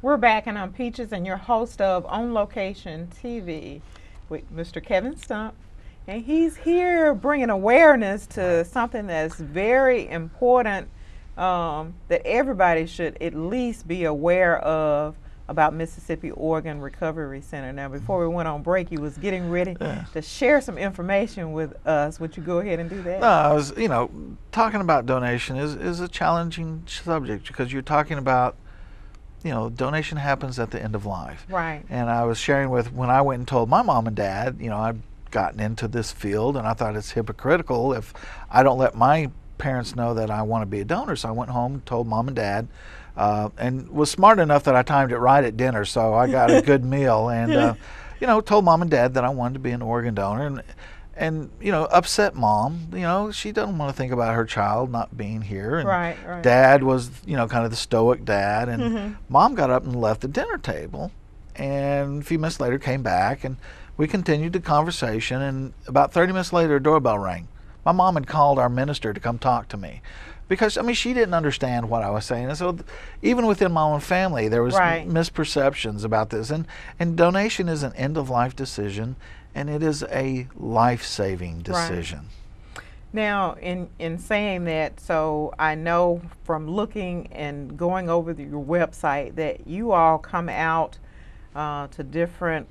We're back, and I'm Peaches, and your host of On Location TV with Mr. Kevin Stump. And he's here bringing awareness to something that's very important, that everybody should at least be aware of about Mississippi Organ Recovery Center. Now, before we went on break, you was getting ready to share some information with us. Would you go ahead and do that? No, I was, talking about donation is a challenging subject because you're talking about, donation happens at the end of life. Right. And I was sharing with, when I went and told my mom and dad, I'd gotten into this field, and I thought it's hypocritical if I don't let my parents know that I want to be a donor. So I went home, told mom and dad, and was smart enough that I timed it right at dinner, so I got a good meal. And told mom and dad that I wanted to be an organ donor, and upset mom. She doesn't want to think about her child not being here. And right. Dad was kind of the stoic dad, and mom got up and left the dinner table, and a few minutes later came back, and we continued the conversation. And about 30 minutes later, a doorbell rang. My mom had called our minister to come talk to me, because she didn't understand what I was saying. And so even within my own family, there was misperceptions about this. And donation is an end-of-life decision, and it is a life-saving decision. Right. Now, in saying that, so I know from looking and going over your website that you all come out to different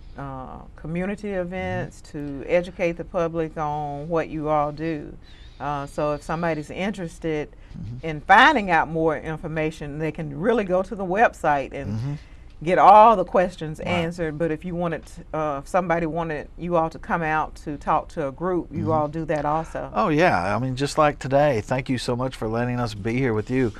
community events to educate the public on what you all do. So if somebody's interested in finding out more information, they can really go to the website and get all the questions answered. But if you wanted, if somebody wanted you all to come out to talk to a group, you all do that also. Oh yeah, just like today. Thank you so much for letting us be here with you.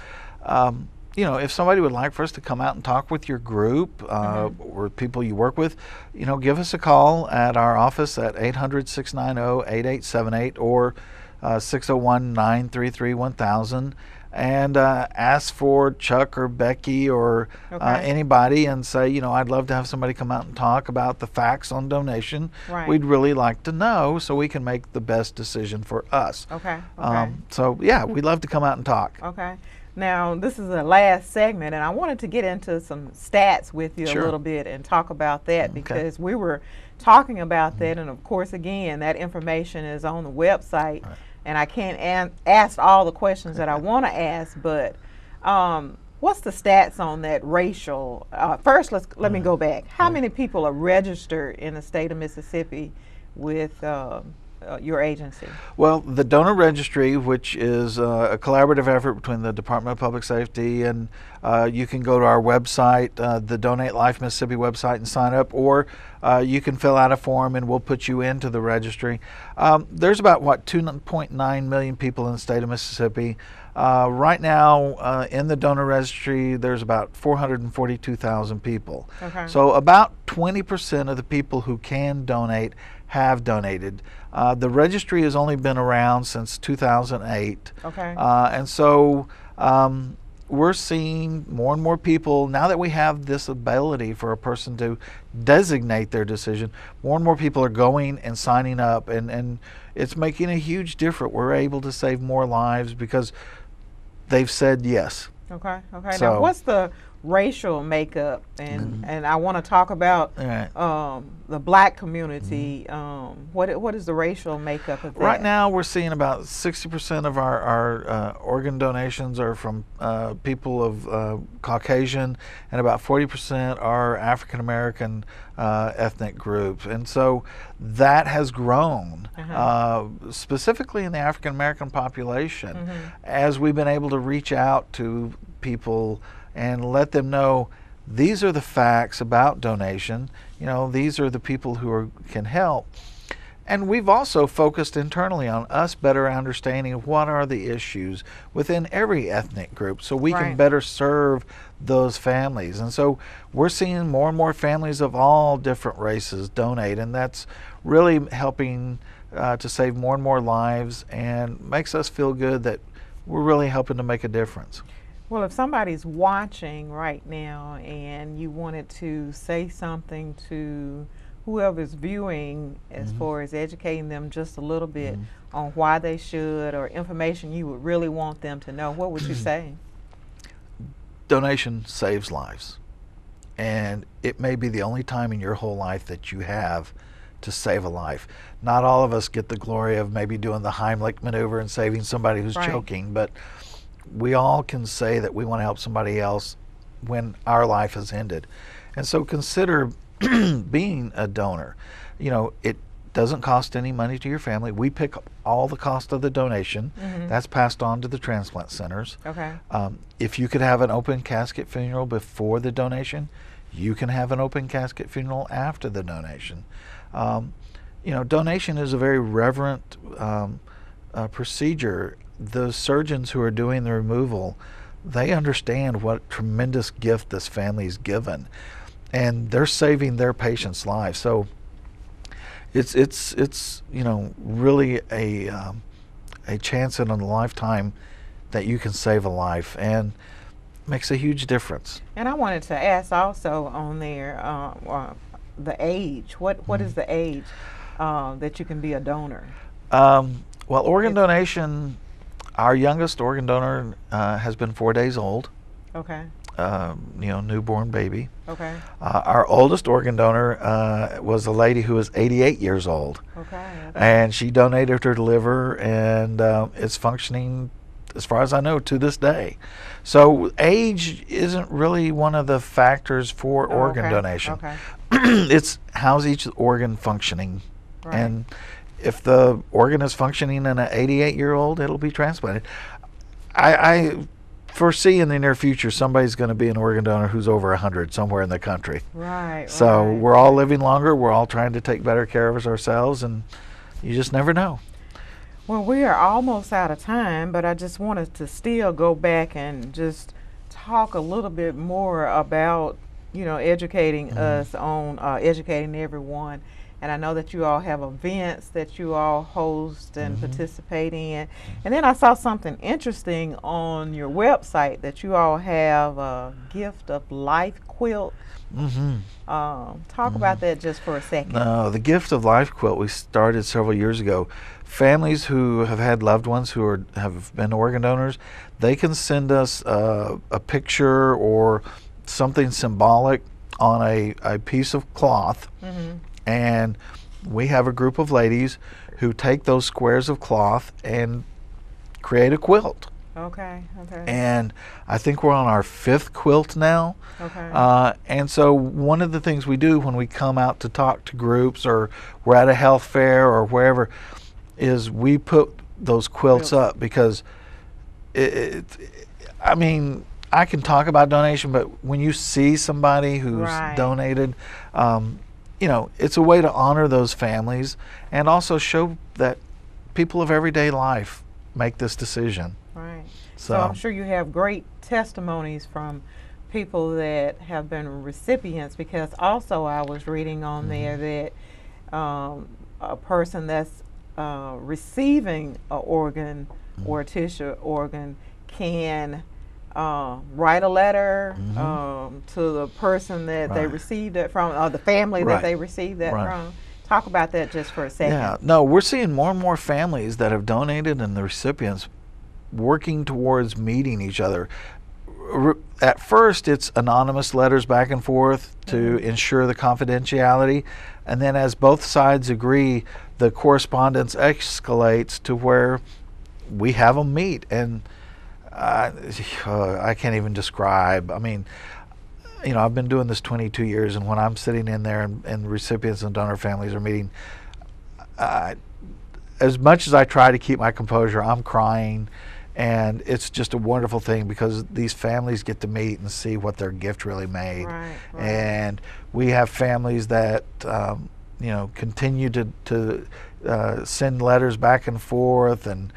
If somebody would like for us to come out and talk with your group or people you work with, give us a call at our office at 800-690-8878 or 601-933-1000, and ask for Chuck or Becky or anybody, and say, I'd love to have somebody come out and talk about the facts on donation. Right. We'd really like to know so we can make the best decision for us. Okay. So yeah, we'd love to come out and talk. Okay. Now, this is the last segment, and I wanted to get into some stats with you a little bit and talk about that, because we were talking about that, and of course, again, that information is on the website, and I can't ask all the questions that I want to ask, but what's the stats on that racial? First, let me go back. How many people are registered in the state of Mississippi with your agency? Well, the donor registry, which is a collaborative effort between the Department of Public Safety, and you can go to our website, the Donate Life Mississippi website, and sign up, or you can fill out a form and we'll put you into the registry. There's about 2.9 million people in the state of Mississippi. Right now in the donor registry there's about 442,000 people. So about 20% of the people who can donate have donated. The registry has only been around since 2008. And so we're seeing more and more people, now that we have this ability for a person to designate their decision, more and more people are going and signing up, and it's making a huge difference. We're able to save more lives because they've said yes. So, now what's the racial makeup, and I want to talk about the black community. What is the racial makeup of that? Right now we're seeing about 60% of our organ donations are from people of Caucasian, and about 40% are African American ethnic groups, and so that has grown specifically in the African American population as we've been able to reach out to people and let them know these are the facts about donation. These are the people who can help. And we've also focused internally on us better understanding what are the issues within every ethnic group, so we can better serve those families. And so we're seeing more and more families of all different races donate, and that's really helping to save more and more lives, and makes us feel good that we're really helping to make a difference. Well, if somebody's watching right now and you wanted to say something to whoever's viewing as far as educating them just a little bit on why they should, or information you would really want them to know, what would you say? Donation saves lives. and it may be the only time in your whole life that you have to save a life. Not all of us get the glory of maybe doing the Heimlich maneuver and saving somebody who's choking, but we all can say that we want to help somebody else when our life has ended. And so consider being a donor. You know, it doesn't cost any money to your family. We pick all the cost of the donation. That's passed on to the transplant centers. Okay. If you could have an open casket funeral before the donation, you can have an open casket funeral after the donation. You know, donation is a very reverent procedure. The surgeons who are doing the removal, they understand what tremendous gift this family's given, and they're saving their patients' lives. So it's you know, really a chance in a lifetime that you can save a life, and makes a huge difference. And I wanted to ask also on there the age. What is the age that you can be a donor? Well, organ donation, our youngest organ donor has been 4 days old. Okay. You know, newborn baby. Okay. Our oldest organ donor was a lady who was 88 years old. Okay. And she donated her liver, and it's functioning, as far as I know, to this day. So age isn't really one of the factors for organ donation. Okay. It's how's each organ functioning. Right. And if the organ is functioning in an 88-year-old, it'll be transplanted. I foresee in the near future somebody's going to be an organ donor who's over 100 somewhere in the country. Right. So right. we're all living longer. We're all trying to take better care of ourselves, and you just never know. Well, we are almost out of time, but I just wanted to still go back and just talk a little bit more about, you know, educating us on educating everyone. And I know that you all have events that you all host and participate in. And then I saw something interesting on your website that you all have a Gift of Life quilt. Talk about that just for a second. No, the Gift of Life quilt we started several years ago. Families who have had loved ones who have been organ donors, they can send us a picture or something symbolic on a piece of cloth. And we have a group of ladies who take those squares of cloth and create a quilt. Okay. And I think we're on our 5th quilt now. Okay. And so one of the things we do when we come out to talk to groups, or we're at a health fair or wherever, is we put those quilts up, because I mean, I can talk about donation, but when you see somebody who's donated, you know, it's a way to honor those families and also show that people of everyday life make this decision. Right. So I'm sure you have great testimonies from people that have been recipients, because also I was reading on there that a person that's receiving an organ or a tissue organ can write a letter to the person that they received it from, or the family that they received that from. Talk about that just for a second. Yeah, no, we're seeing more and more families that have donated and the recipients working towards meeting each other. At first, it's anonymous letters back and forth to ensure the confidentiality, and then as both sides agree, the correspondence escalates to where we have them meet. And I can't even describe. I mean, you know, I've been doing this 22 years, and when I'm sitting in there and recipients and donor families are meeting, as much as I try to keep my composure, I'm crying, and it's just a wonderful thing, because these families get to meet and see what their gift really made. And we have families that you know, continue to send letters back and forth, and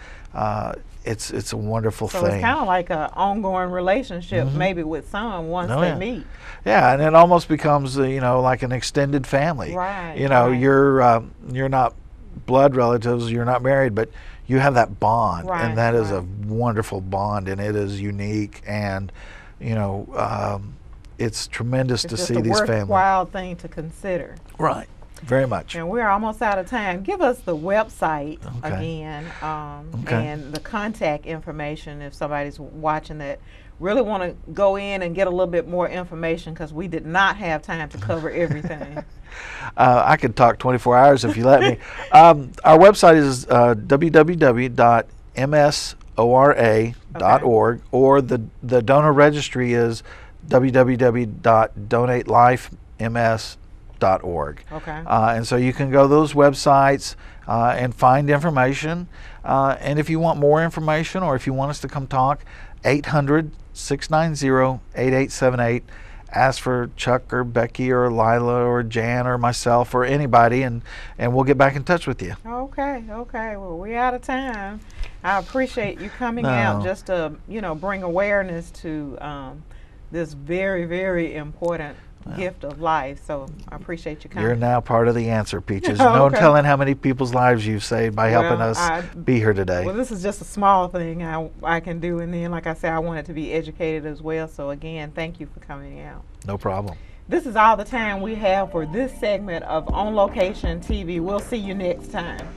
it's a wonderful thing. So it's kind of like an ongoing relationship, maybe with someone once they meet. Yeah, and it almost becomes you know, like an extended family. You know, you're not blood relatives, you're not married, but you have that bond, and that is a wonderful bond, and it is unique, and you know, it's tremendous to see these families. It's a worthwhile thing to consider. very much. And we're almost out of time. Give us the website again, and the contact information if somebody's watching that really want to go in and get a little bit more information, because we did not have time to cover everything. I could talk 24 hours if you let me. Our website is www.msora.org, or the donor registry is www.donatelifems.org. Okay. And so you can go to those websites and find information. And if you want more information, or if you want us to come talk, 800-690-8878. Ask for Chuck or Becky or Lila or Jan or myself or anybody, and we'll get back in touch with you. Okay. Well, we're out of time. I appreciate you coming out just to, bring awareness to this very, very important gift of life. So I appreciate you coming. You're now part of the answer, Peaches. No telling how many people's lives you've saved by helping us be here today. Well, this is just a small thing I can do, and then, like I said, I wanted to be educated as well. So again, thank you for coming out. No problem. This is all the time we have for this segment of On Location TV. We'll see you next time.